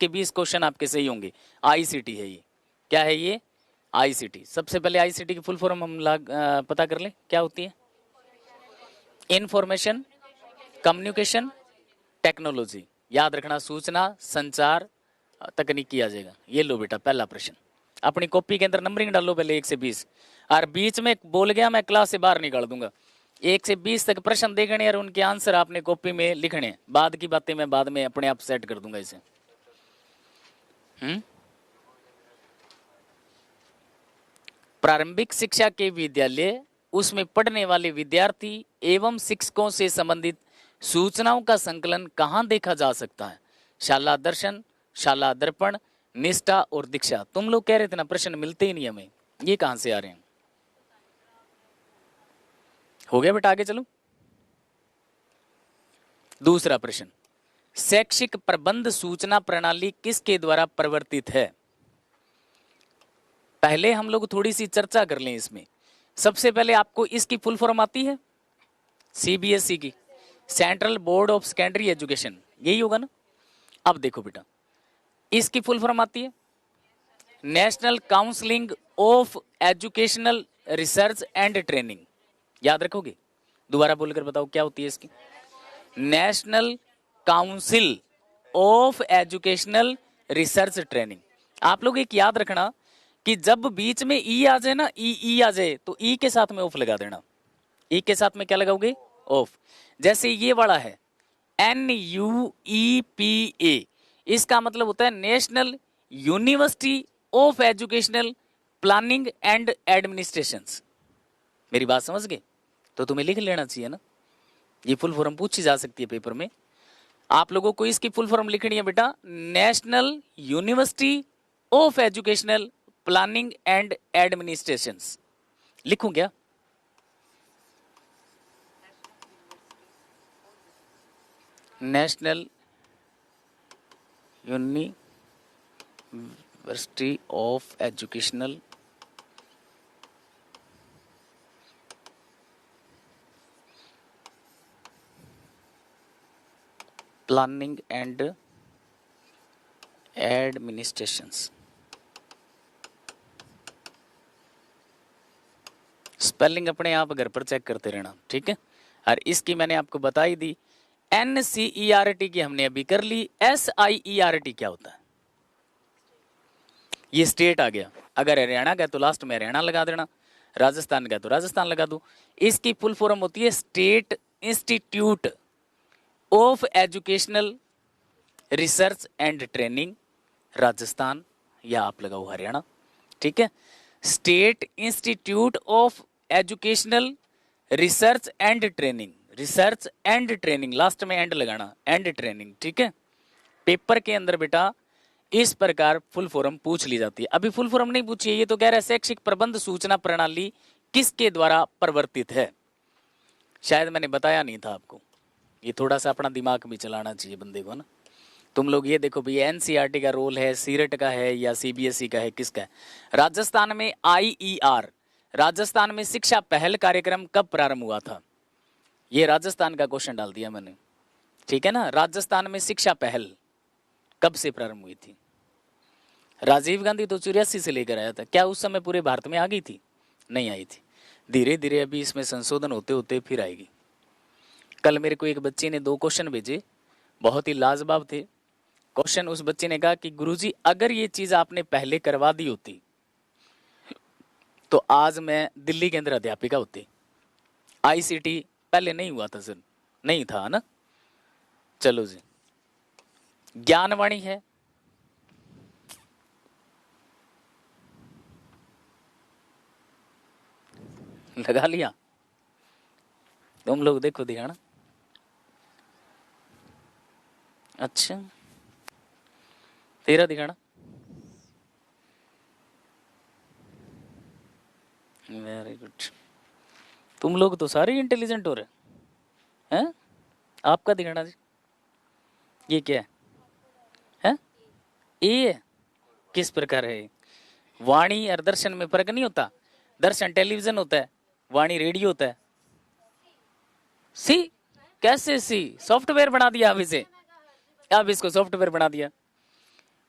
के 20 क्वेश्चन आपके सही होंगे। आईसीटी है ये, क्या है ये? आईसीटी। सबसे पहले आईसीटी की फुल फॉर्म हम पता कर लें, क्या होती है? Information communication technology. याद रखना, सूचना संचार तकनीकी आ जाएगा। ये लो बेटा पहला प्रश्न, अपनी कॉपी के अंदर नंबरिंग डालो पहले 1 से 20, और बीच में बोल गया मैं क्लास से बाहर निकाल दूंगा। 1 से 20 तक प्रश्न देखने और उनके आंसर आपने कॉपी में लिखने। बाद की बातें मैं बाद में अपने आप सेट कर दूंगा इसे। प्रारंभिक शिक्षा के विद्यालय, उसमें पढ़ने वाले विद्यार्थी एवं शिक्षकों से संबंधित सूचनाओं का संकलन कहाँ देखा जा सकता है? शाला दर्शन, शाला दर्पण, निष्ठा और दीक्षा। तुम लोग कह रहे थे ना प्रश्न मिलते ही नहीं हमें, ये कहां से आ रहे हैं? हो गया बेटा, आगे चलो। दूसरा प्रश्न, शैक्षिक प्रबंध सूचना प्रणाली किसके द्वारा प्रवर्तित है? पहले हम लोग थोड़ी सी चर्चा कर लें इसमें। सबसे पहले आपको इसकी फुल फॉर्म आती है? सीबीएसई की, central board of secondary education, यही होगा ना? अब देखो बेटा, इसकी फुल फॉर्म आती है national counselling of educational research and training. याद रखोगे? दोबारा बोलकर बताओ क्या होती है इसकी? National council of educational research training. आप लोग एक याद रखना कि जब बीच में ई आ जाए ना, ई आ जाए, तो ई के साथ में ऑफ लगा देना। ई के साथ में क्या लगाओगे? ऑफ। जैसे ये वाला है NUEPA, इसका मतलब होता है national university of educational planning and administration. मेरी बात समझ गए? तो तुम्हें लिख लेना चाहिए ना, ये फुल फॉर्म पूछी जा सकती है पेपर में। आप लोगों को इसकी फुल फॉर्म लिखनी है बेटा, national university of educational planning and administration. लिखूं क्या? National university of educational planning and administrations. Spelling अपने आप घर पर चेक करते रहना, ठीक है? और इसकी मैंने आपको बता ही दी। NCERT की हमने अभी कर ली। SIERT क्या होता है? ये स्टेट आ गया। अगर हरियाणा का तो लास्ट में हरियाणा लगा देना, राजस्थान का तो राजस्थान लगा दो। इसकी फुल फॉर्म होती है state institute of educational research and training Rajasthan, या आप लगाओ हरियाणा, ठीक है? State institute of educational research and training, research and training, last में एंड लगाना, एंड ट्रेनिंग, ठीक है? पेपर के अंदर बेटा इस प्रकार फुल फॉर्म पूछ ली जाती है। अभी फुल फॉर्म नहीं पूछी है, ये तो कह रहा है शैक्षिक प्रबंध सूचना प्रणाली किसके द्वारा प्रवर्तित है। शायद मैंने बताया नहीं था आपको, ये थोड़ा सा अपना दिमाग भी चलाना चाहिए बंदे को ना। तुम लोग ये देखो भैया, NCERT का रोल है, सीरेट का है या CBSE का है, किसका है? राजस्थान में IER, राजस्थान में शिक्षा पहल कार्यक्रम कब प्रारंभ हुआ था? ये राजस्थान का क्वेश्चन डाल दिया मैंने, ठीक है ना? राजस्थान में शिक्षा पहल कब से प्रारंभ हुई थी? राजीव गांधी तो 84 से लेकर आया था। क्या उस समय पूरे भारत में आ गई थी? नहीं आई थी। धीरे धीरे अभी इसमें संशोधन होते होते फिर आएगी। कल मेरे को एक बच्चे ने 2 क्वेश्चन भेजे, बहुत ही लाजवाब थे क्वेश्चन। उस बच्चे ने कहा कि गुरुजी अगर ये चीज आपने पहले करवा दी होती तो आज मैं दिल्ली के अंदर अध्यापिका होती। ICT पहले नहीं हुआ था सर, नहीं था ना? चलो जी, ज्ञानवाणी है, लगा लिया? तुम लोग देखो दिखाना। अच्छा, तेरा दिखाना। वेरी गुड, तुम लोग तो सारे इंटेलिजेंट हो रहे हैं। आपका दिखाना जी, ये क्या है? हैं? ये किस प्रकार है? वाणी और दर्शन में फर्क नहीं होता? दर्शन टेलीविजन होता है, वाणी रेडियो होता है। सी कैसे? सी सॉफ्टवेयर बना दिया अब इसे, अब इसको सॉफ्टवेयर बना दिया।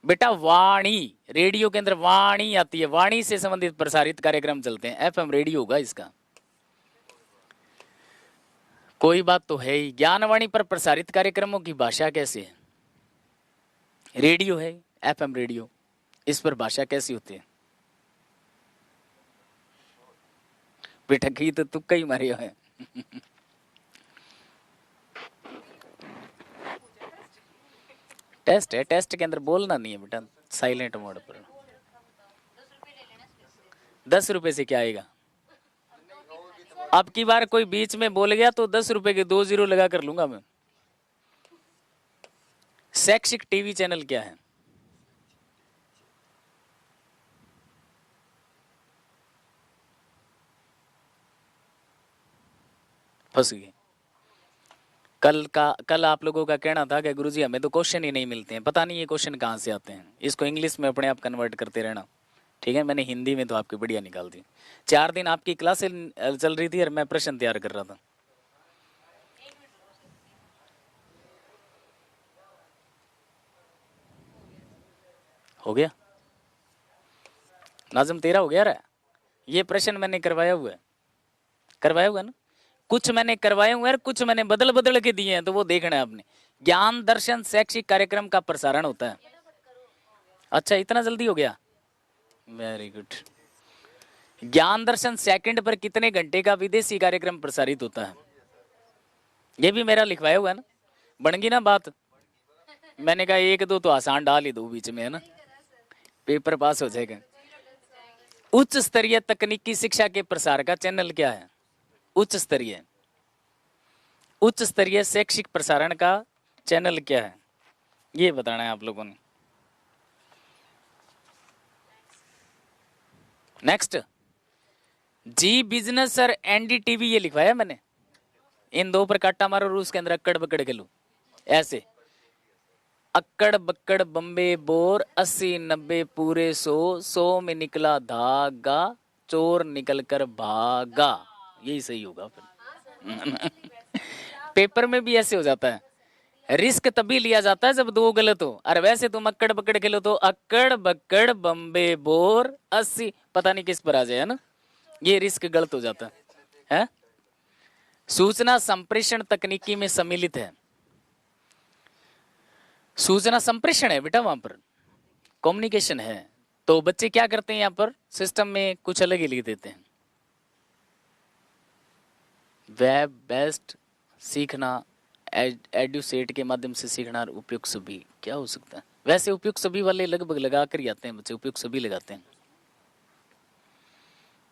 बेटा वाणी, रेडियो के अंदर वाणी आती है, वाणी से संबंधित प्रसारित कार्यक्रम चलते हैं, एफएम रेडियो होगा इसका। कोई बात तो है ही, ज्ञानवाणी पर प्रसारित कार्यक्रमों की भाषा कैसे है? रेडियो है, एफएम रेडियो, इस पर भाषा कैसी होती है? बेटा की तो तुक्का ही मारे है। टेस्ट है, टेस्ट के अंदर बोलना नहीं है बेटा, साइलेंट मोड पर। 10 रुपए से क्या आएगा? अब की बार कोई बीच में बोल गया तो 10 रुपए के 2 जीरो लगा कर लूंगा मैं। शैक्षिक टीवी चैनल क्या है? फंस गए। कल आप लोगों का कहना था कि गुरुजी हमें तो क्वेश्चन ही नहीं मिलते हैं, पता नहीं ये क्वेश्चन कहाँ से आते हैं, इसको इंग्लिश में अपने आप कन्वर्ट करते रहना। ठीक है, मैंने हिंदी में तो आपकी बढ़िया निकाल दी। 4 दिन आपकी क्लासें चल रही थी और मैं प्रश्न तैयार कर रहा था। हो गया नाजम, तेरा हो गया रहा। ये प्रश्न मैंने करवाया हुआ है ना, कुछ मैंने करवाए हुए हैं, कुछ मैंने बदल बदल के दिए हैं, तो वो देखना है आपने। ज्ञान दर्शन शैक्षिक कार्यक्रम का प्रसारण होता है। अच्छा, इतना जल्दी हो गया, वेरी गुड। ज्ञान दर्शन सेकंड पर कितने घंटे का विदेशी कार्यक्रम प्रसारित होता है? ये भी मेरा लिखवाया हुआ है ना, बन गई ना बात। मैंने कहा 1 2 तो आसान डाल ही दो बीच में, है ना, पेपर पास हो जाएगा। उच्च स्तरीय तकनीकी शिक्षा के प्रसार का चैनल क्या है? उच्च स्तरीय शैक्षिक प्रसारण का चैनल क्या है, ये बताना है आप लोगों ने। नेक्स्ट, जी बिजनेस और एनडीटीवी ये लिखवाया मैंने। इन 2 पर काटा मारो और उसके अंदर अक्कड़ बक्कड़ खेलो, ऐसे अक्कड़ बक्कड़ बम्बे बोर 80 90 पूरे 100 में निकला धागा, चोर निकल कर भागा, यही सही होगा फिर। पेपर में भी ऐसे हो जाता है, रिस्क तभी लिया जाता है जब 2 गलत हो। अरे वैसे तुम अक्कड़ बक्कड़ खेलो तो अक्कड़ बक्कड़ बम्बे बोर 80, पता नहीं किस पर आ जाए, है ना, ये रिस्क गलत हो जाता है। सूचना संप्रेषण तकनीकी में सम्मिलित है। सूचना संप्रेषण है बेटा, वहां पर कम्युनिकेशन है। तो बच्चे क्या करते हैं, यहां पर सिस्टम में कुछ अलग ही लिख देते हैं। वेब बेस्ड सीखना, एडुसेट के माध्यम से सीखना, उपयुक्त सभी क्या हो सकता है? वैसे उपयुक्त सभी वाले लगभग लगा कर ही आते हैं बच्चे, उपयुक्त सभी लगाते हैं।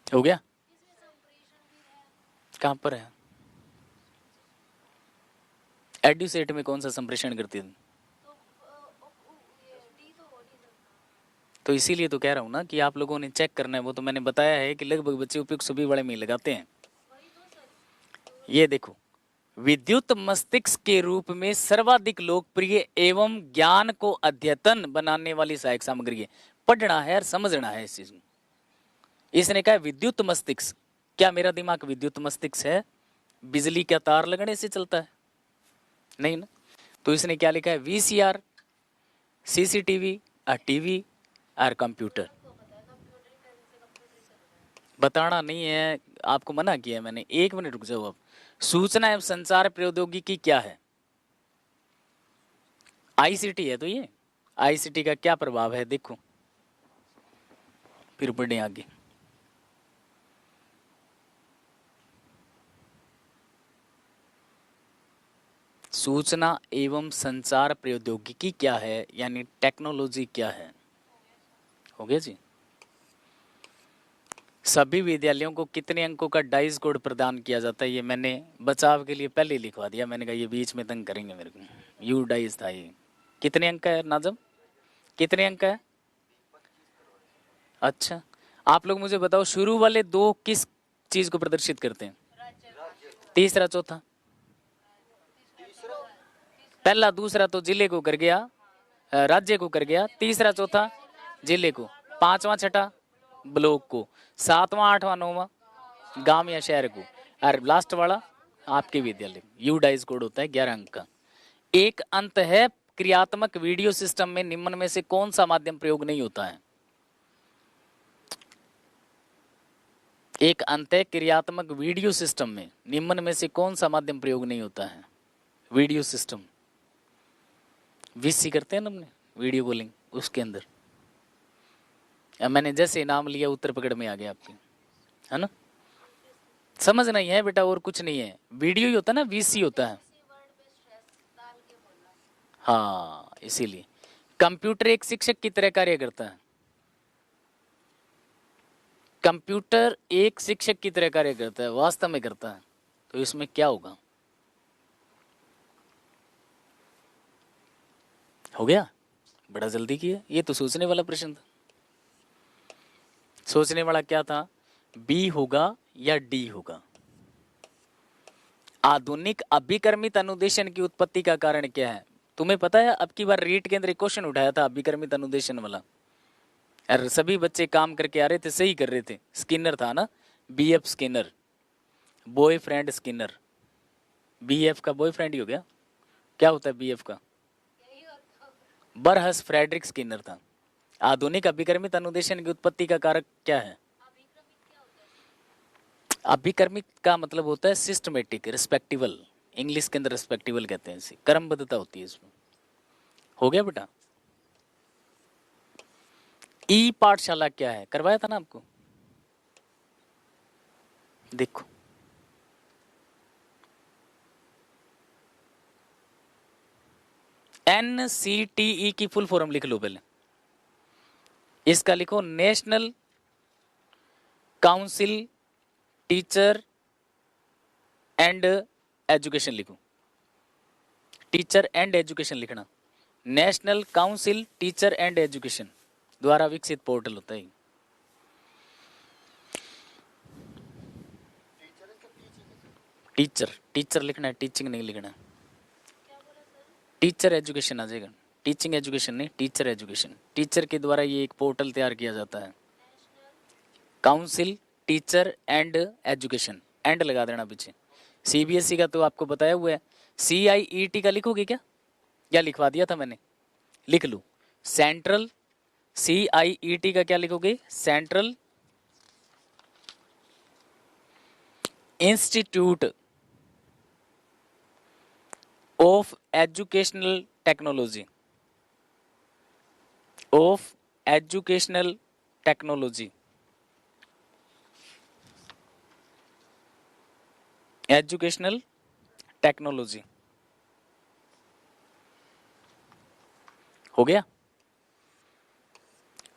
हो गया, कहां पर है? एडुसेट में कौन सा संप्रेषण करती है? तो इसीलिए तो कह रहा हूं ना कि आप लोगों ने चेक करना है, वो तो मैंने बताया है कि लगभग बच्चे उपयुक्त सभी वाले में लगाते हैं। ये देखो, विद्युत मस्तिष्क के रूप में सर्वाधिक लोकप्रिय एवं ज्ञान को अद्यतन बनाने वाली सहायक सामग्री है। पढ़ना है और समझना है इस चीज में। इसने कहा विद्युत मस्तिष्क, क्या मेरा दिमाग विद्युत मस्तिष्क है? बिजली का तार लगने से चलता है? नहीं ना। तो इसने क्या लिखा है? वीसीआर, सीसीटीवी और टीवी और कंप्यूटर। बताना नहीं है, आपको मना किया है मैंने। 1 मिनट रुक जाओ। अब सूचना एवं संचार प्रौद्योगिकी क्या है? आईसीटी है। तो ये आईसीटी का क्या प्रभाव है देखो, फिर बढ़े आगे। सूचना एवं संचार प्रौद्योगिकी क्या है, यानी टेक्नोलॉजी क्या है? हो गया जी। सभी विद्यालयों को कितने अंकों का डाइस कोड प्रदान किया जाता है? ये मैंने बचाव के लिए पहले ही लिखवा दिया। मैंने कहा ये बीच में तंग करेंगे मेरे को। यू डाइस था ये। कितने अंक का है नाजम? कितने अंक का है? अच्छा, आप लोग मुझे बताओ, शुरू वाले 2 किस चीज को प्रदर्शित करते हैं? तीसरा चौथा? पहला दूसरा तो जिले को कर गया, राज्य को कर गया। तीसरा चौथा जिले को, 5वां छठा ब्लॉक को, 7वां 8वां 9वां गांव या शहर को, और लास्ट वाला आपके विद्यालय। यू डाइस कोड होता है 11 अंक का। एक अंत है क्रियात्मक वीडियो सिस्टम में निम्न में से कौन सा माध्यम प्रयोग नहीं होता है? एक अंतः क्रियात्मक वीडियो सिस्टम में निम्न में से कौन सा माध्यम प्रयोग नहीं होता है? वीडियो सिस्टम, वीसी करते हैं ना हमने, वीडियो कॉलिंग, उसके अंदर। मैंने जैसे नाम लिया उत्तर पकड़ में आ गया आपके, है ना? समझ नहीं है बेटा, और कुछ नहीं है। वीडियो ही होता है ना, वीसी होता है। हाँ, इसीलिए कंप्यूटर एक शिक्षक की तरह कार्य करता है। कंप्यूटर एक शिक्षक की तरह कार्य करता है, वास्तव में करता है। तो इसमें क्या होगा? हो गया? बड़ा जल्दी किया। ये तो सोचने वाला प्रश्न था। सोचने वाला क्या था? बी होगा या डी होगा? आधुनिक अभिकर्मित अनुदेशन की उत्पत्ति का कारण क्या है? तुम्हें पता है, अब की बार रीट के अंदर एक क्वेश्चन उठाया था अभिकर्मित अनुदेशन वाला, और सभी बच्चे काम करके आ रहे थे, सही कर रहे थे। स्किनर था ना, BF Skinner, boyfriend Skinner. BF का बॉयफ्रेंड ही हो गया। क्या होता है बीएफ का? बरहस फ्रेडरिक स्किनर था। आधुनिक अभिकर्मित अनुदेशन की उत्पत्ति का कारक क्या है? अभिकर्मित का मतलब होता है सिस्टमेटिक, रिस्पेक्टिबल। इंग्लिश के अंदर रिस्पेक्टिबल कहते हैं इसे, क्रमबद्धता होती है इसमें। हो गया बेटा? ई पाठशाला क्या है? करवाया था ना आपको, देखो। NCTE की फुल फॉर्म लिख लो पहले। इसका लिखो national council teacher and education लिखो। टीचर एंड एजुकेशन लिखना। National council teacher and education द्वारा विकसित पोर्टल होता है। टीचर, टीचर लिखना है, टीचिंग नहीं लिखना है। टीचर एजुकेशन आ जाएगा, टीचिंग एजुकेशन नहीं, टीचर एजुकेशन। टीचर के द्वारा ये एक पोर्टल तैयार किया जाता है, council teacher and education. And लगा देना पीछे। सीबीएसई का तो आपको बताया हुआ है। CIET का लिखोगे क्या, या लिखवा दिया था मैंने? लिख लूं, सेंट्रल CIET का क्या लिखोगे? Central institute of educational technology, of educational technology, educational technology. हो गया?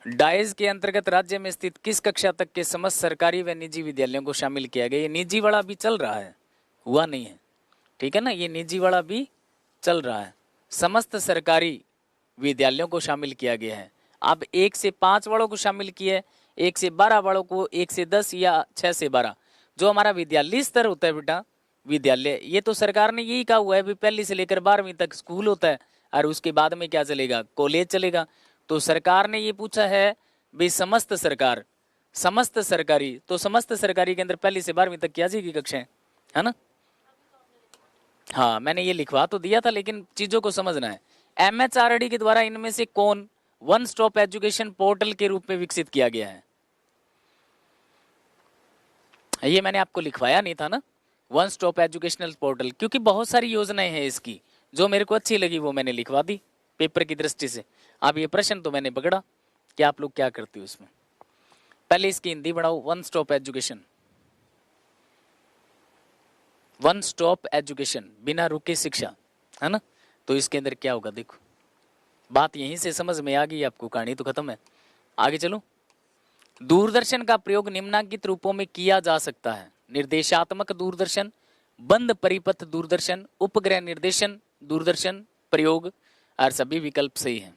डाइज के अंतर्गत राज्य में स्थित किस कक्षा तक के समस्त सरकारी व निजी विद्यालयों को शामिल किया गया? ये निजी वाला भी चल रहा है, हुआ नहीं है, ठीक है ना? ये निजी वाला भी चल रहा है। समस्त सरकारी विद्यालयों को शामिल किया गया है। अब 1 से 5 वालों को शामिल किया है, 1 से 12 वालों को, 1 से 10 या 6 से 12। जो हमारा विद्यालय स्तर होता है बेटा, विद्यालय, ये तो सरकार ने यही कहा हुआ है भी पहली से लेकर 12वीं तक स्कूल होता है, और उसके बाद में क्या चलेगा? कॉलेज चलेगा। तो सरकार ने ये पूछा है भी समस्त सरकार, समस्त सरकारी, तो समस्त सरकारी के अंदर पहली से 12वीं तक क्या जाएगी कक्षाएं, है ना? हाँ, मैंने ये लिखवा तो दिया था, लेकिन चीजों को समझना है। MHRD के द्वारा इनमें से कौन वन स्टॉप एजुकेशन पोर्टल के रूप में विकसित किया गया है? ये मैंने आपको लिखवाया नहीं था ना, वन स्टॉप एजुकेशनल पोर्टल, क्योंकि बहुत सारी योजनाएं हैं इसकी। जो मेरे को अच्छी लगी वो मैंने लिखवा दी पेपर की दृष्टि से। अब ये प्रश्न तो मैंने पकड़ा कि आप लोग क्या करते हो इसमें। पहले इसकी हिंदी बढ़ाओ, one stop education, one stop education, बिना रुके शिक्षा, है ना? तो इसके अंदर क्या होगा देखो, बात यहीं से समझ में आ गई आपको, कहानी तो खत्म है। आगे चलो। दूरदर्शन का प्रयोग निम्नलिखित रूपों में किया जा सकता है? निर्देशात्मक दूरदर्शन, बंद परिपथ दूरदर्शन, उपग्रह निर्देशन दूरदर्शन प्रयोग, और सभी विकल्प सही हैं।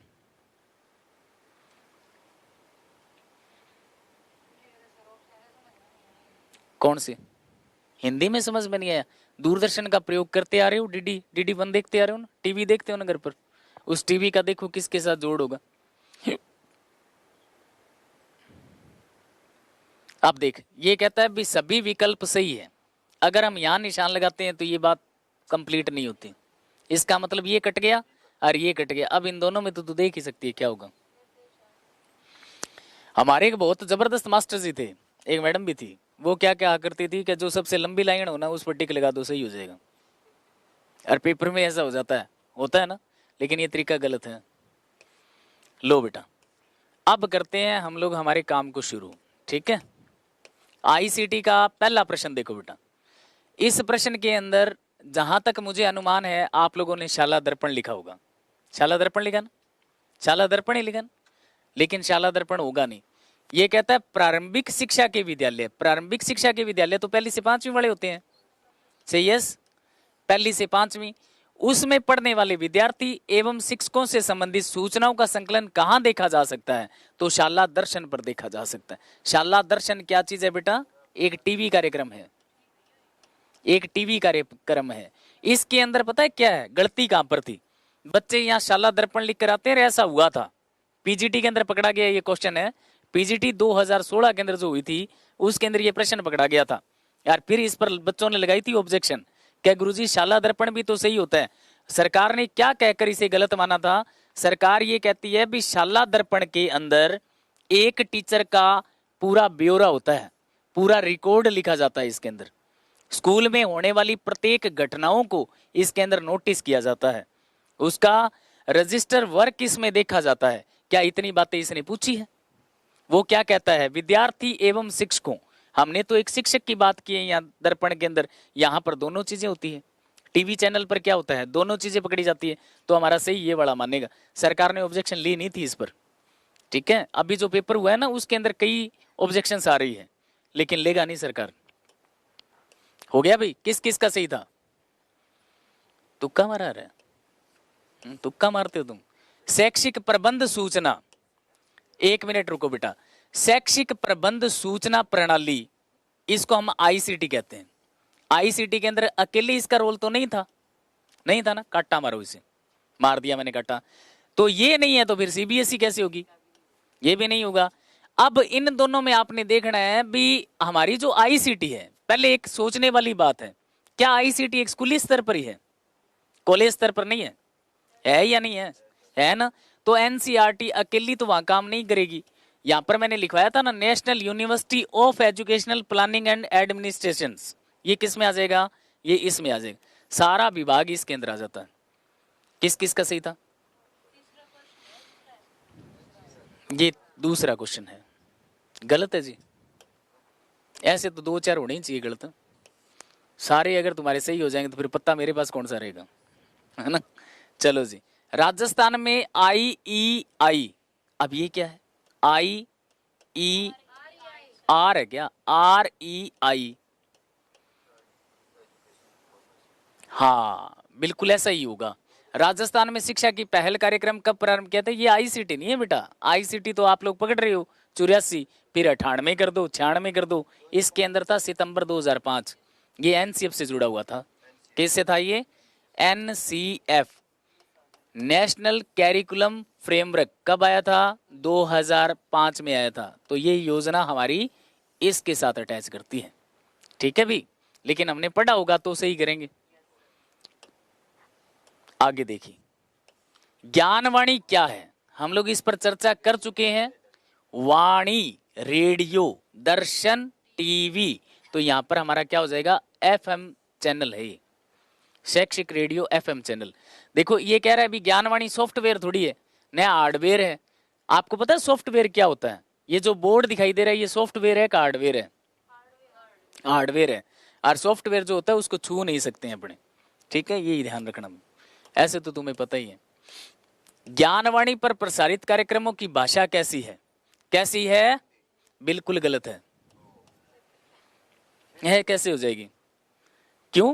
कौन से? हिंदी में समझ में नहीं आया? दूरदर्शन का प्रयोग करते आ रहे हो, डीडी वन देखते आ रहे हो ना, टीवी देखते हो ना घर पर, उस टीवी का देखो किसके साथ जोड़ होगा। अब देख, ये कहता है भी सभी विकल्प सही है। अगर हम यहां निशान लगाते हैं तो ये बात कंप्लीट नहीं होती। इसका मतलब ये कट गया, और ये कट गया। अब इन दोनों में तो तू देख ही सकती है क्या होगा। हमारे एक बहुत जबरदस्त मास्टर जी थे, एक मैडम भी थी, वो क्या क्या करती थी कि जो सबसे लंबी लाइन हो ना उस पर टिक लगा दो, सही हो जाएगा। और पेपर में ऐसा हो जाता है, होता है ना, लेकिन ये तरीका गलत है। लो बेटा, अब करते हैं हम लोग हमारे काम को शुरू। ठीक है, आईसीटी का पहला प्रश्न देखो बेटा। इस प्रश्न के अंदर जहां तक मुझे अनुमान है आप लोगों ने शाला दर्पण लिखा होगा। शाला दर्पण लिखा ना, शाला दर्पण ही लिखा ना, लेकिन शाला दर्पण होगा नहीं। ये कहता है प्रारंभिक शिक्षा के विद्यालय। प्रारंभिक शिक्षा के विद्यालय तो पहली से पांचवी वाले होते हैं, सही यस, पहली से पांचवी। उसमें पढ़ने वाले विद्यार्थी एवं शिक्षकों से संबंधित सूचनाओं का संकलन कहां देखा जा सकता है? तो शाला दर्शन पर देखा जा सकता है। शाला दर्शन क्या चीज है बेटा? एक टीवी कार्यक्रम है, एक टीवी कार्यक्रम है। इसके अंदर पता है क्या है, गलती कहां पर थी? बच्चे यहाँ शाला दर्पण लिख कर आते हैं, ऐसा हुआ था पीजीटी के अंदर पकड़ा गया ये क्वेश्चन है। पीजीटी 2016 के अंदर जो हुई थी उसके अंदर ये प्रश्न पकड़ा गया था यार। फिर इस पर बच्चों ने लगाई थी ऑब्जेक्शन, क्या गुरुजी शाला दर्पण भी तो सही होता है। सरकार ने क्या कहकर इसे गलत माना था? सरकार ये कहती है भी शाला दर्पण के अंदर एक टीचर का पूरा ब्यौरा होता है, पूरा रिकॉर्ड लिखा जाता है। इसके अंदर स्कूल में होने वाली प्रत्येक घटनाओं को इसके अंदर नोटिस किया जाता है, उसका रजिस्टर वर्क इसमें देखा जाता है। क्या इतनी बातें इसने पूछी है? वो क्या कहता है, विद्यार्थी एवं शिक्षकों। हमने तो एक शिक्षक की बात की है यहाँ दर्पण के अंदर, यहाँ पर दोनों चीजें होती है। टीवी चैनल पर क्या होता है, दोनों चीजें पकड़ी जाती है। तो हमारा सही ये वाला मानेगा। सरकार ने ऑब्जेक्शन ली नहीं थी इस पर, ठीक है। अभी जो पेपर हुआ है ना उसके अंदर कई ऑब्जेक्शन आ रही है, लेकिन लेगा नहीं सरकार। हो गया भाई, किस किस का सही था? तुक्का मारा रहा है, तुक्का मारते हो तुम। शैक्षिक प्रबंध सूचना, एक मिनट रुको बेटा। शैक्षिक प्रबंध सूचना प्रणाली, इसको हम आईसीटी कहते हैं। आईसीटी के अंदर अकेले इसका रोल तो नहीं था, नहीं था ना। काटा मारो इसे, मार दिया मैंने काटा। तो ये नहीं है तो फिर सीबीएसई कैसे होगी? ये भी नहीं होगा। अब इन दोनों में आपने देखना है भी हमारी जो आईसीटी है, पहले एक सोचने वाली बात है, क्या आईसीटी एक स्कूली स्तर पर ही है, कॉलेज स्तर पर नहीं है? है या नहीं है? है ना। तो एनसीईआरटी अकेली तो वहां काम नहीं करेगी। यहां पर मैंने लिखवाया था ना, national university of educational planning and administration. ये किस में आ जाएगा? ये इसमें आ जाएगा। सारा विभाग इसके अंदर आ जाता है। किस किस का सही था? ये दूसरा क्वेश्चन है, गलत है जी। ऐसे तो दो चार होने ही चाहिए गलत। सारे अगर तुम्हारे सही हो जाएंगे तो फिर पत्ता मेरे पास कौन सा रहेगा, है ना। चलो जी, राजस्थान में IEI, अब ये क्या है? IER है क्या? REI, हाँ बिल्कुल ऐसा ही होगा। राजस्थान में शिक्षा की पहल कार्यक्रम कब प्रारंभ किया था? ये आईसीटी नहीं है बेटा। आईसीटी तो आप लोग पकड़ रहे हो 84, फिर 98 कर दो, 96 कर दो। इसके अंदर था सितंबर 2005। ये एनसीएफ से जुड़ा हुआ था। किससे था ये? NCF, national curriculum framework. कब आया था? 2005 में आया था। तो ये योजना हमारी इसके साथ अटैच करती है, ठीक है भी। लेकिन हमने पढ़ा होगा तो सही करेंगे। आगे देखिए, ज्ञानवाणी क्या है? हम लोग इस पर चर्चा कर चुके हैं। वाणी रेडियो, दर्शन टीवी। तो यहां पर हमारा क्या हो जाएगा? FM चैनल है, शैक्षिक रेडियो FM चैनल। देखो ये कह रहा है भी ज्ञानवाणी सॉफ्टवेयर थोड़ी है, नया हार्डवेयर है। आपको पता है सॉफ्टवेयर क्या होता है? ये जो बोर्ड दिखाई दे रहा है ये सॉफ्टवेयर है का हार्डवेयर है? हार्डवेयर है। और सॉफ्टवेयर जो होता है उसको छू नहीं सकते हैं अपने, ठीक है, ये ध्यान रखना। ऐसे तो तुम्हें पता ही है। ज्ञानवाणी पर प्रसारित कार्यक्रमों की भाषा कैसी है? कैसी है? बिल्कुल गलत है। यह कैसे हो जाएगी? क्यों?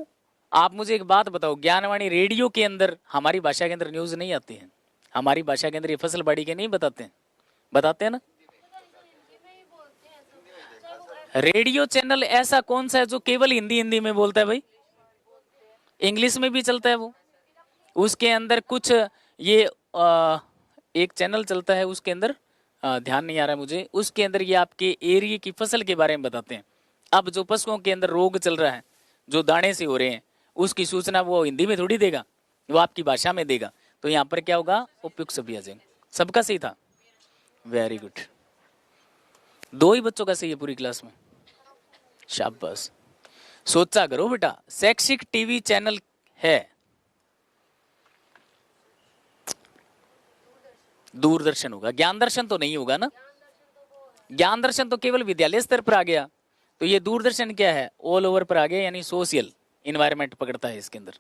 आप मुझे एक बात बताओ, ज्ञानवाणी रेडियो के अंदर हमारी भाषा के अंदर न्यूज नहीं आती है? हमारी भाषा के अंदर ये फसल बाड़ी के नहीं बताते हैं? बताते हैं ना। रेडियो चैनल ऐसा कौन सा है जो केवल हिंदी में बोलता है भाई? इंग्लिश में भी चलता है वो। उसके अंदर कुछ ये एक चैनल चलता है उसके अंदर, ध्यान नहीं आ रहा मुझे, उसके अंदर ये आपके एरिया की फसल के बारे में बताते हैं। अब जो पशुओं के अंदर रोग चल रहा है, जो दाने से हो रहे हैं, उसकी सूचना वो हिंदी में थोड़ी देगा, वो आपकी भाषा में देगा। तो यहाँ पर क्या होगा, उपयुक्त सभी आ जाएंगे। सबका सही था, वेरी गुड। 2 ही बच्चों का सही है पूरी क्लास में, शाबाश। सोचा करो बेटा, शैक्षिक टीवी चैनल है, दूरदर्शन होगा, ज्ञान दर्शन तो नहीं होगा ना। ज्ञान दर्शन तो केवल विद्यालय स्तर पर आ गया, तो ये दूरदर्शन क्या है, ऑल ओवर पर आ गया, यानी सोशल इन्वायरमेंट पकड़ता है इसके अंदर।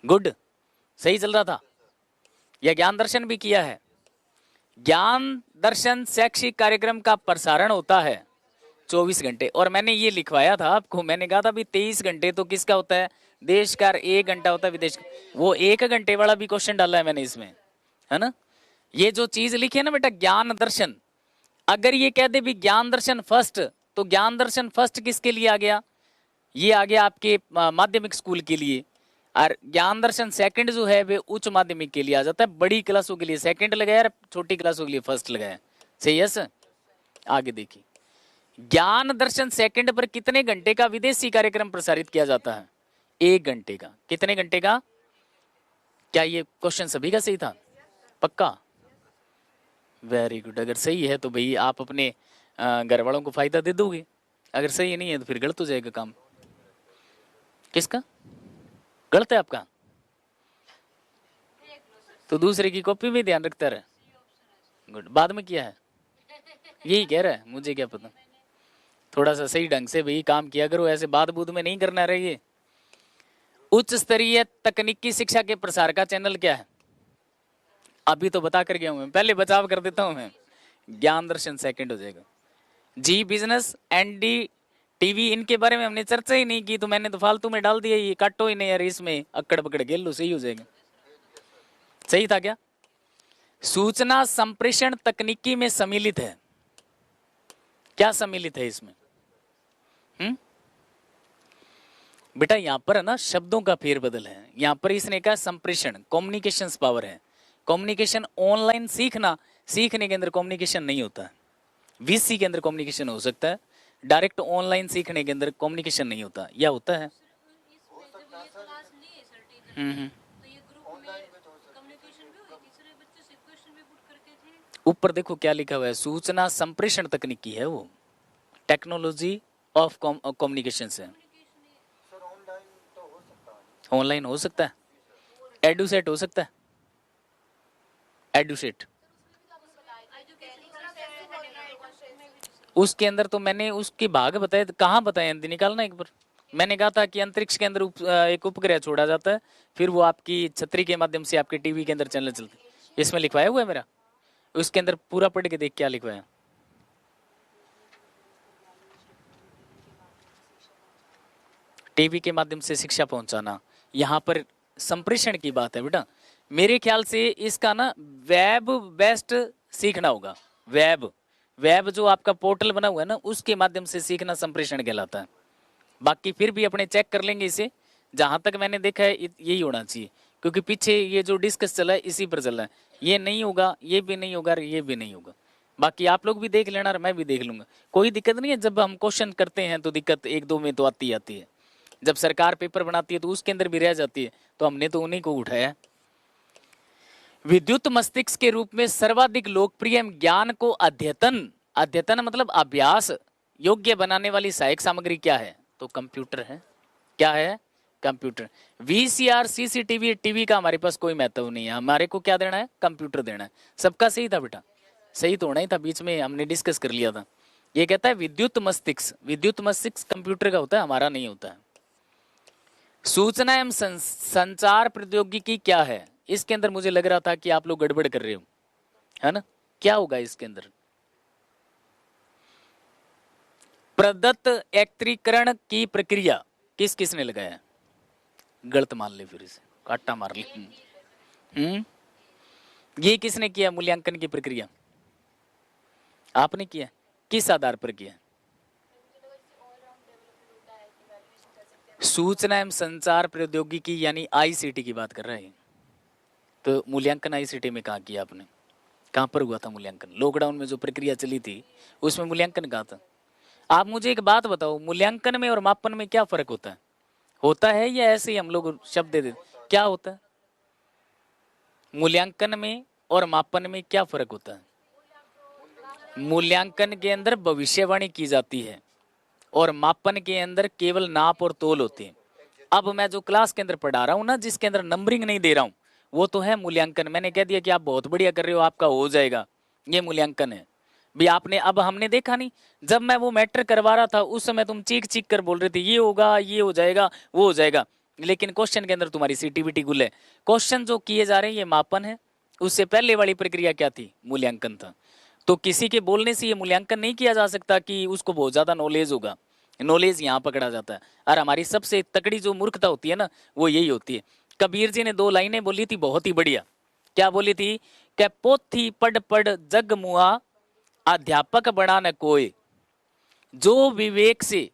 गुड, सही चल रहा था। यह ज्ञान दर्शन भी किया है। ज्ञान दर्शन शैक्षिक कार्यक्रम का प्रसारण होता है 24 घंटे, और मैंने ये लिखवाया था आपको, मैंने कहा था भी 23 घंटे तो किसका होता है, देश का, 1 घंटा होता है विदेश का। वो 1 घंटे वाला भी क्वेश्चन डाला है मैंने इसमें, है ना। ये जो चीज लिखी है ना बेटा, ज्ञान दर्शन, अगर ये कह दे भी ज्ञान दर्शन फर्स्ट, तो ज्ञान दर्शन फर्स्ट किसके लिए आ गया, ये आ गया आपके माध्यमिक स्कूल के लिए, और ज्ञान दर्शन सेकंड जो है वे उच्च माध्यमिक के लिए आ जाता है। बड़ी क्लासों के लिए सेकंड लगाया, छोटी क्लासों के लिए फर्स्ट लगाया। सही है सर। आगे देखिए, ज्ञान दर्शन सेकंड पर कितने घंटे का विदेशी कार्यक्रम प्रसारित किया जाता है, 1 घंटे का। कितने घंटे का, क्या ये क्वेश्चन सभी का सही था, पक्का, वेरी गुड। अगर सही है तो भाई आप अपने घर वालों को फायदा दे दोगे, अगर सही नहीं है तो फिर गलत हो जाएगा काम। किसका गलत है आपका, तो दूसरे की कॉपी में ध्यान रखता रहे। गुड, बाद में किया है, यही कह रहा है, मुझे क्या पता। थोड़ा सा सही ढंग से भाई काम किया करो, ऐसे बाद बूद में नहीं करना रहिए। उच्च स्तरीय तकनीकी शिक्षा के प्रसार का चैनल क्या है, अभी तो बता कर गया हूं मैं, पहले बचाव कर देता हूं मैं। ज्ञान दर्शन सेकंड हो जाएगा। जी बिजनेस, एनडी टीवी, इनके बारे में हमने चर्चा ही नहीं की, तो मैंने तो फालतू में डाल दिया, ये काटो ही नहीं यार, इसमें अक्कड़ पकड़ गेल लो, सही हो जाएगा। सही था क्या। सूचना संप्रेषण तकनीकी में सम्मिलित है, क्या सम्मिलित है इसमें, बेटा यहां पर है ना शब्दों का फेरबदल है। यहां पर इसने कहा संप्रेषण, कम्युनिकेशन पावर है। कम्युनिकेशन ऑनलाइन सीखना, सीखने के अंदर कम्युनिकेशन नहीं होता है। वीसी के अंदर कम्युनिकेशन हो सकता है, डायरेक्ट ऑनलाइन सीखने के अंदर कम्युनिकेशन नहीं होता, या होता है। ऊपर देखो क्या लिखा हुआ है, सूचना संप्रेषण तकनीकी है वो, टेक्नोलॉजी ऑफ कम्युनिकेशन से। ऑनलाइन हो सकता है, एडुसेट हो सकता है, एडुसेट। उसके अंदर तो मैंने उसके भाग बताए, कहाँ बताए, निकालना एक बार। मैंने कहा था कि अंतरिक्ष के अंदर एक उपग्रह छोड़ा जाता है, फिर वो आपकी छतरी के माध्यम से आपके टीवी के अंदर चैनल चलते, इसमें लिखवाया हुआ है मेरा। उसके अंदर पूरा पढ़ के देख क्या लिखवाया। टीवी के माध्यम से शिक्षा पहुंचाना, यहाँ पर संप्रेषण की बात है बेटा। मेरे ख्याल से इसका ना वेब बेस्ड सीखना होगा। वेब जो आपका पोर्टल बना हुआ है ना, उसके माध्यम से सीखना संप्रेषण कहलाता है। बाकी फिर भी अपने चेक कर लेंगे इसे, जहां तक मैंने देखा है यही होना चाहिए, क्योंकि पीछे ये जो डिस्कस चला है इसी पर चल रहा है। ये नहीं होगा, ये भी नहीं होगा, ये भी नहीं होगा। बाकी आप लोग भी देख लेना और मैं भी देख लूंगा, कोई दिक्कत नहीं है। जब हम क्वेश्चन करते हैं तो दिक्कत 1-2 में तो आती है, जब सरकार पेपर बनाती है तो उसके अंदर भी रह जाती है, तो हमने तो उन्हीं को उठाया। विद्युत मस्तिष्क के रूप में सर्वाधिक लोकप्रिय ज्ञान को अद्यतन मतलब अभ्यास योग्य बनाने वाली सहायक सामग्री क्या है, तो कंप्यूटर है। क्या है, कंप्यूटर। वीसीआर, सीसीटीवी, टीवी का हमारे पास कोई महत्व नहीं है, हमारे को क्या देना है, कंप्यूटर देना है। सबका सही था बेटा, सही तो होना ही था, बीच में हमने डिस्कस कर लिया था। ये कहता है विद्युत मस्तिष्क कंप्यूटर का होता है, हमारा नहीं होता है। सूचना एवं संचार प्रौद्योगिकी क्या है, इसके अंदर मुझे लग रहा था कि आप लोग गड़बड़ कर रहे हो, है ना। क्या होगा इसके अंदर, प्रदत्त एकत्रीकरण की प्रक्रिया किसने लगाया, गलत मान ले, फिर इसे काटा मार ले। ये किसने किया, मूल्यांकन की प्रक्रिया आपने किया, किस आधार पर किया। सूचना एवं संचार प्रौद्योगिकी यानी आईसीटी की बात कर रहे हैं। तो मूल्यांकन आईसीटी में कहाँ किया आपने, कहाँ पर हुआ था मूल्यांकन। लॉकडाउन में जो प्रक्रिया चली थी उसमें मूल्यांकन कहाँ था। आप मुझे एक बात बताओ, मूल्यांकन में और मापन में क्या फर्क होता है या ऐसे ही हम लोग शब्द दे देते, क्या होता है। मूल्यांकन में और मापन में क्या फर्क होता है? मूल्यांकन के अंदर भविष्यवाणी की जाती है और मापन के अंदर केवल नाप और तोल होते हैं। अब मैं जो क्लास के अंदर पढ़ा रहा हूं ना, जिसके अंदर नंबरिंग नहीं दे रहा हूं, वो तो है मूल्यांकन। मैंने कह दिया कि आप बहुत बढ़िया कर रहे हो, आपका हो जाएगा, ये मूल्यांकन है। भी आपने, अब हमने देखा नहीं, जब मैं वो मैटर करवा रहा था उस समय तुम चीख चीख कर बोल रहे थे ये होगा, ये हो जाएगा, वो हो जाएगा, लेकिन क्वेश्चन के अंदर तुम्हारी सीटीबीटी गुल है। क्वेश्चन जो किए जा रहे हैं ये मापन है, उससे पहले वाली प्रक्रिया क्या थी? मूल्यांकन था। तो किसी के बोलने से ये मूल्यांकन नहीं किया जा सकता कि उसको बहुत ज्यादा नॉलेज होगा। नॉलेज यहाँ पकड़ा जाता है। और हमारी सबसे तकड़ी जो मूर्खता होती है ना, वो यही होती है। कबीर जी ने 2 लाइनें बोली थी, बहुत ही बढ़िया। क्या बोली थी? कि पोथी पढ़ पढ़ जग मुआ, अध्यापक बना न कोई। जो विवेक से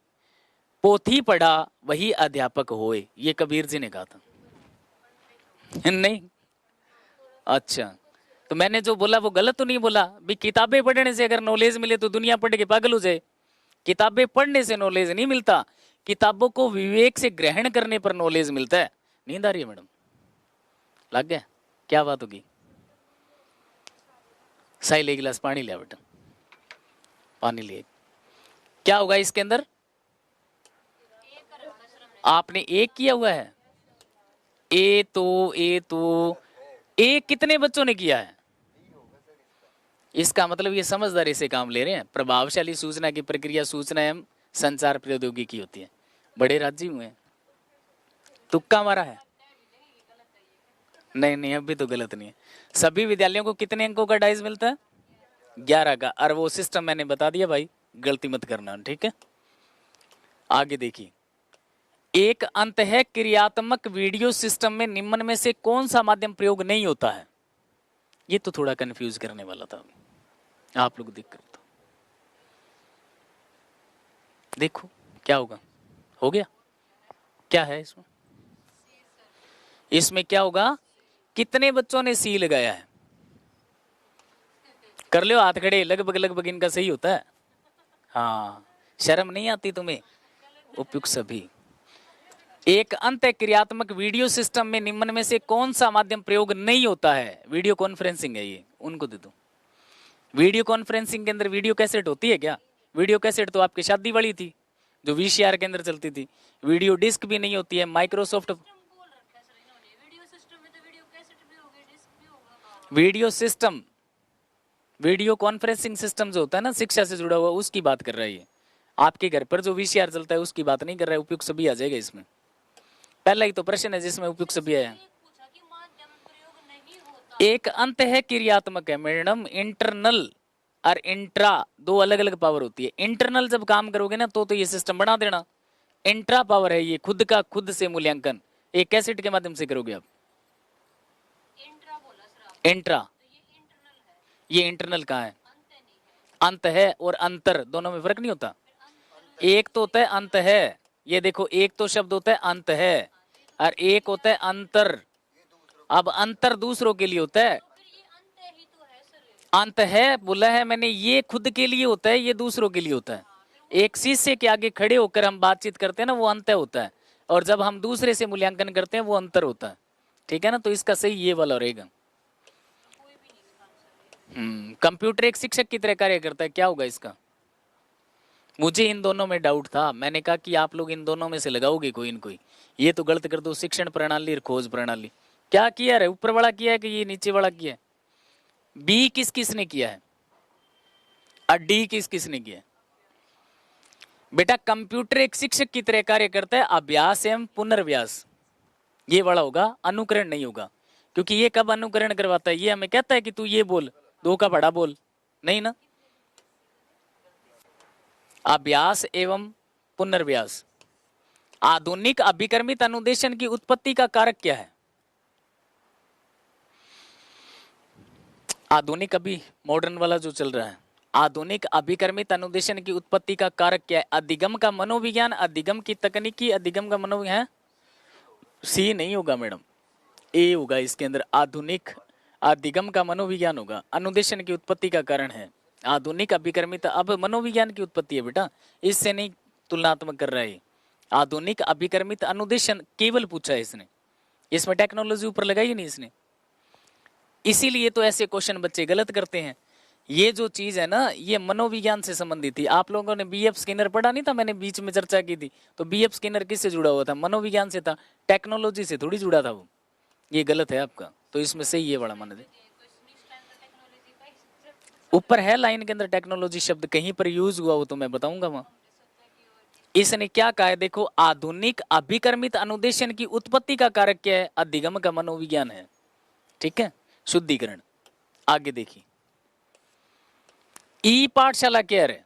पोथी पढ़ा वही अध्यापक होए, ये कबीर जी ने कहा था। नहीं? अच्छा, तो मैंने जो बोला वो गलत तो नहीं बोला? भी किताबें पढ़ने से अगर नॉलेज मिले तो दुनिया पढ़ के पागल हो जाए। किताबें पढ़ने से नॉलेज नहीं मिलता, किताबों को विवेक से ग्रहण करने पर नॉलेज मिलता है। नींद आ रही है मैडम? लग गया? क्या बात होगी? साई ले गिलास पानी लिया बेटा, पानी लिए। क्या होगा इसके अंदर? आपने एक किया हुआ है, ए कितने बच्चों ने किया है? इसका मतलब ये समझदारी से काम ले रहे हैं। प्रभावशाली सूचना की प्रक्रिया सूचना एवं संचार प्रौद्योगिकी होती है। बड़े राज्य हुए हैं। तुक्का मारा है? नहीं, अभी तो गलत नहीं है। सभी विद्यालयों को कितने अंकों का डाइस मिलता है? 11 का। और वो सिस्टम मैंने बता दिया भाई, गलती मत करना, ठीक है? आगे देखिए, एक अंतः क्रियात्मक वीडियो सिस्टम में निम्न में से कौन सा माध्यम प्रयोग नहीं होता है? ये तो थोड़ा कंफ्यूज करने वाला था, आप लोग देख कर तो देखो क्या होगा। हो गया? क्या है इसमें? इसमें क्या होगा? कितने बच्चों ने सी लगाया है? कर लो हाथ खड़े, लगभग लगभग इनका सही होता है। हाँ, शर्म नहीं आती तुम्हें? उपयुक्त सभी। एक अंत क्रियात्मक वीडियो सिस्टम में निम्न में से कौन सा माध्यम प्रयोग नहीं होता है? वीडियो कॉन्फ्रेंसिंग है। ये उनको दे दो। वीडियो कॉन्फ्रेंसिंग के अंदर वीडियो कैसेट होती है क्या? वीडियो कैसेट तो आपकी शादी वाली थी, जो वीसीआर के अंदर चलती थी। वीडियो डिस्क भी नहीं होती है। Microsoft video system, video conferencing system जो होता है ना, शिक्षा से जुड़ा हुआ, उसकी बात कर रहा है ये। आपके घर पर जो वीसीआर चलता है उसकी बात नहीं कर रहा है। उपयुक्त सभी आ जाएगा इसमें। पहला ही तो प्रश्न है जिसमें उपयुक्त सभी है। एक अंत है क्रियात्मक है मैडम। इंटरनल और इंट्रा दो अलग अलग पावर होती है। इंटरनल जब काम करोगे ना तो ये सिस्टम बना देना। इंट्रा पावर है ये खुद का खुद से मूल्यांकन, एक कैसेट के माध्यम से करोगे आप। इंट्रा, ये इंटरनल कहाँ है? अंत है और अंतर दोनों में फर्क नहीं होता। एक तो होता है अंत है, ये देखो, एक तो शब्द होता है अंत है और एक होता है अंतर। अब अंतर दूसरों के लिए होता है, अंत है बोला है मैंने, ये खुद के लिए होता है, ये दूसरों के लिए होता है। एक शीशे के आगे खड़े होकर हम बातचीत करते हैं ना, वो अंत होता है, और जब हम दूसरे से मूल्यांकन करते हैं वो अंतर होता है। ठीक है ना? तो इसका सही ये वाला रहेगा। कंप्यूटर एक शिक्षक की तरह कार्य करता है, क्या होगा इसका? मुझे इन दोनों में डाउट था, मैंने कहा कि आप लोग इन दोनों में से लगाओगे कोई न कोई। ये तो गलत कर दो, शिक्षण प्रणाली और खोज प्रणाली। क्या किया है? ऊपर वाला किया है कि ये नीचे वाला किया है? बी किस किस ने किया है और डी किस किस ने किया है? बेटा कंप्यूटर एक शिक्षक की तरह कार्य करता है, अभ्यास एवं पुनर्व्यास ये वाला होगा, अनुकरण नहीं होगा। क्योंकि ये कब अनुकरण करवाता है? ये हमें कहता है कि तू ये बोल, 2 का बड़ा बोल, नहीं ना। अभ्यास एवं पुनर्व्यास। आधुनिक अभिकर्मित अनुदेशन की उत्पत्ति का कारक क्या है? आधुनिक अभी मॉडर्न वाला जो चल रहा है, आधुनिक अभिकर्मित अनुदेशन की उत्पत्ति का कारक क्या है? अधिगम का मनोविज्ञान, अधिगम की तकनीकी, अधिगम का मनोविज्ञान। सी नहीं होगा मैडम, ए होगा इसके अंदर। आधुनिक अधिगम का मनोविज्ञान होगा, अनुदेशन की उत्पत्ति का कारण है। आधुनिक अभिकर्मित अब मनोविज्ञान की उत्पत्ति है बेटा, इससे नहीं तुलनात्मक कर रहा है। आधुनिक अभिकर्मित अनुदेशन केवल पूछा है इसने, इसमें टेक्नोलॉजी ऊपर लगाई नहीं इसने। इसीलिए तो ऐसे क्वेश्चन बच्चे गलत करते हैं। ये जो चीज है ना, ये मनोविज्ञान से संबंधित थी। आप लोगों ने बीएफ स्किनर पढ़ा नहीं था, मैंने बीच में चर्चा की थी। तो बीएफ स्किनर किससे जुड़ा हुआ था? मनोविज्ञान से था, टेक्नोलॉजी से थोड़ी जुड़ा था वो। ये गलत है आपका, तो इसमें सही ये वाला मान दे। ऊपर है लाइन के अंदर टेक्नोलॉजी शब्द, कहीं पर यूज हुआ हो तो मैं बताऊंगा वहां। इसने क्या कहा है देखो, आधुनिक अभिकर्मित अनुदेशन की उत्पत्ति का कारक क्या है? अधिगम का मनोविज्ञान है। ठीक है, शुद्धिकरण। आगे देखिए, ई पाठशाला क्या है?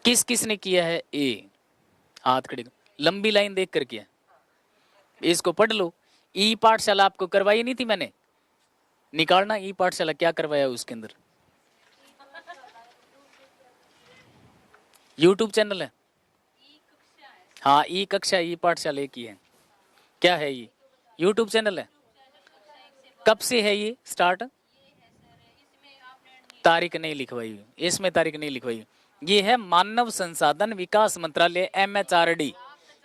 किस किसने किया है? ए, हाथ खड़े लंबी लाइन देख कर किया। इसको पढ़ लो। ई पाठशाला आपको करवाई नहीं थी मैंने? निकालना ई पाठशाला क्या करवाया उसके अंदर। यूट्यूब चैनल है, हाँ ई कक्षा ई पाठशाला की है। क्या है ये? यूट्यूब चैनल है। कब से है ये स्टार्ट? तारीख नहीं लिखवाई हुई इसमें, तारीख नहीं लिखवाई हुई। ये है मानव संसाधन विकास मंत्रालय, MHRD।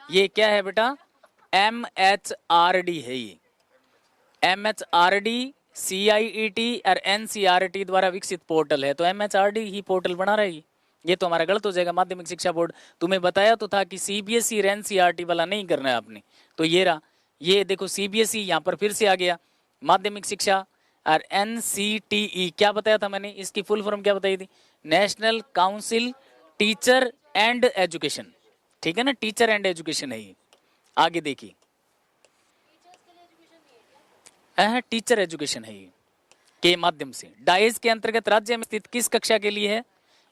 ये क्या है बेटा? MHRD है ये। MHRD CIET और NCERT द्वारा विकसित पोर्टल है। तो MHRD ही पोर्टल बना रहा है। ये तो हमारा गलत हो जाएगा। माध्यमिक शिक्षा बोर्ड तुम्हें बताया तो था कि CBSE और NCERT वाला नहीं करना है आपने। तो ये रहा, ये देखो CBSE यहाँ पर फिर से आ गया। माध्यमिक शिक्षा और NCTE क्या बताया था मैंने? इसकी फुल फॉर्म क्या बताई थी? National council teacher and education. ठीक है ना, टीचर एंड एजुकेशन है ये। आगे देखिए, टीचर एजुकेशन है ये के माध्यम से। डाइस के अंतर्गत राज्य में स्थित किस कक्षा के लिए है?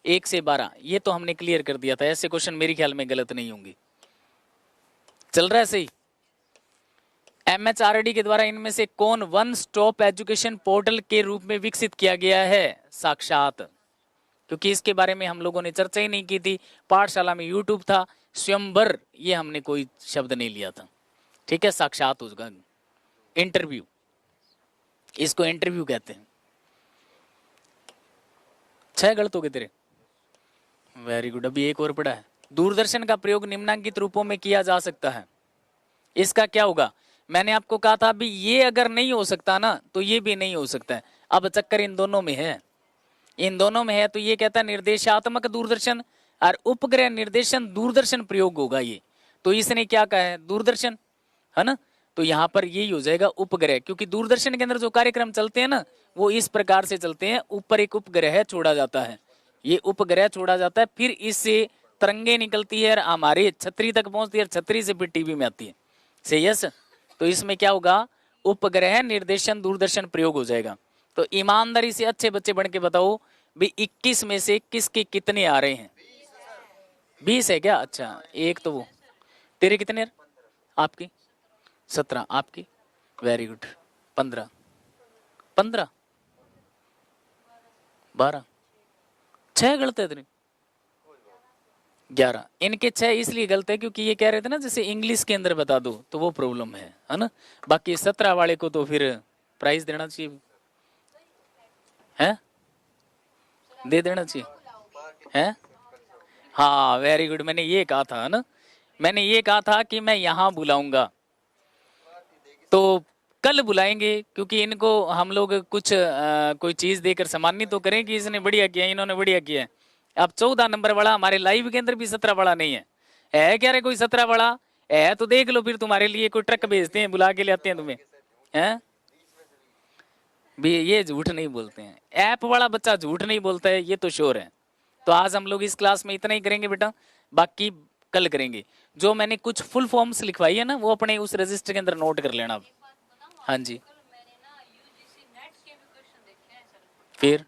1 से 12। ये तो हमने क्लियर कर दिया था। ऐसे क्वेश्चन मेरे ख्याल में गलत नहीं होंगे। चल रहा है सही? MHRD के द्वारा इनमें से कौन वन स्टॉप एजुकेशन पोर्टल के रूप में विकसित किया गया है? साक्षात, क्योंकि इसके बारे में हम लोगों ने चर्चा ही नहीं की थी। पाठशाला में यूट्यूब था, स्वयंवर ये हमने कोई शब्द नहीं लिया था। ठीक है, साक्षात होगा। इंटरव्यू, इसको इंटरव्यू कहते हैं। 6 गलत हो गए तेरे, वेरी गुड। अभी एक और पड़ा है। दूरदर्शन का प्रयोग निम्नलिखित रूपों में किया जा सकता है। इसका क्या होगा? मैंने आपको कहा था अभी, ये अगर नहीं हो सकता ना तो ये भी नहीं हो सकता है। अब चक्कर इन दोनों में है, इन दोनों में है। तो ये कहता है निर्देशात्मक दूरदर्शन और उपग्रह निर्देशन दूरदर्शन प्रयोग होगा ये। तो इसने क्या कहा है? दूरदर्शन, है ना। तो यहाँ पर यही हो जाएगा उपग्रह, क्योंकि दूरदर्शन के अंदर जो कार्यक्रम चलते हैं ना वो इस प्रकार से चलते हैं। ऊपर एक उपग्रह छोड़ा जाता है, ये उपग्रह छोड़ा जाता है, फिर इससे तरंगे निकलती है और हमारे छतरी तक पहुंचती है, छतरी से फिर टीवी में आती है। सही है। तो इसमें क्या होगा? उपग्रह निर्देशन दूरदर्शन प्रयोग हो जाएगा। तो ईमानदारी से अच्छे बच्चे बन के बताओ भी 21 में से किसके कितने आ रहे हैं? 20 है क्या? अच्छा, एक तो वो। तेरे कितने? आपकी 17, आपकी वेरी गुड 15, 15 12, 6 गलत है तेरे, 11। इनके 6 इसलिए गलत है क्योंकि ये कह रहे थे ना जैसे इंग्लिश के अंदर बता दो, तो वो प्रॉब्लम है ना। बाकी 17 वाले को तो फिर प्राइज देना चाहिए, है दे देना चाहिए, है। हाँ वेरी गुड, मैंने ये कहा था ना, मैंने ये कहा था कि मैं यहाँ बुलाऊंगा, तो कल बुलाएंगे, क्योंकि इनको हम लोग कुछ कोई चीज देकर सम्मानित तो करें कि इसने बढ़िया किया, इन्होंने बढ़िया किया है। अब 14 नंबर वाला हमारे लाइव के अंदर भी 17 वाला नहीं है क्या रे? कोई 17 वाला है तो देख लो, फिर तुम्हारे लिए कोई ट्रक भेजते हैं, बुला के ले आते हैं तुम्हें, हैं भी। ये झूठ नहीं बोलते हैं, ऐप वाला बच्चा झूठ नहीं बोलता है, ये तो श्योर है। तो आज हम लोग इस क्लास में इतना ही करेंगे बेटा, बाकी कल करेंगे। जो मैंने कुछ फुल फॉर्म्स लिखवाई है ना वो अपने उस रजिस्टर के अंदर नोट कर लेना। हाँ जी, फिर